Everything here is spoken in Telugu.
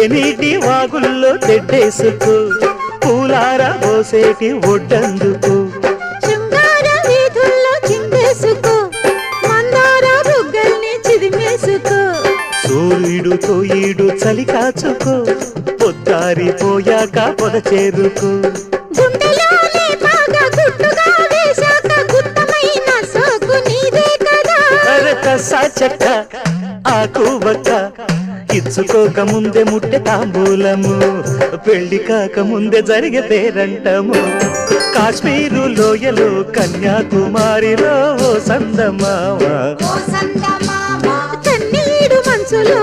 తేనీటి వాగుల్లో తెడ్డేసుకో పూలార పోసేటి ఒడ్డందుకు శృంగార వీధుల్లో చిందేసుకో మందార బుగ్గల్ని చిదిమేసుకో సూర్యుడు తోయిడు చలి కాచుకో పొద్దారిపోయాక పొద చేరుకో గుండెలోనే బాగా గుట్టుగా వేశాక గుత్తమైన సోకు నీదే కదా కసా చెక్క ఆకు బక్క ఇచ్చుకోక ముందే ముట్టె తాంబూలము పెళ్లి కాక ముందే జరిగే పేరంటము కాశ్మీరు లోయలో కన్యాకుమారిలో ఓ సందమామ కన్నీడు మనసులో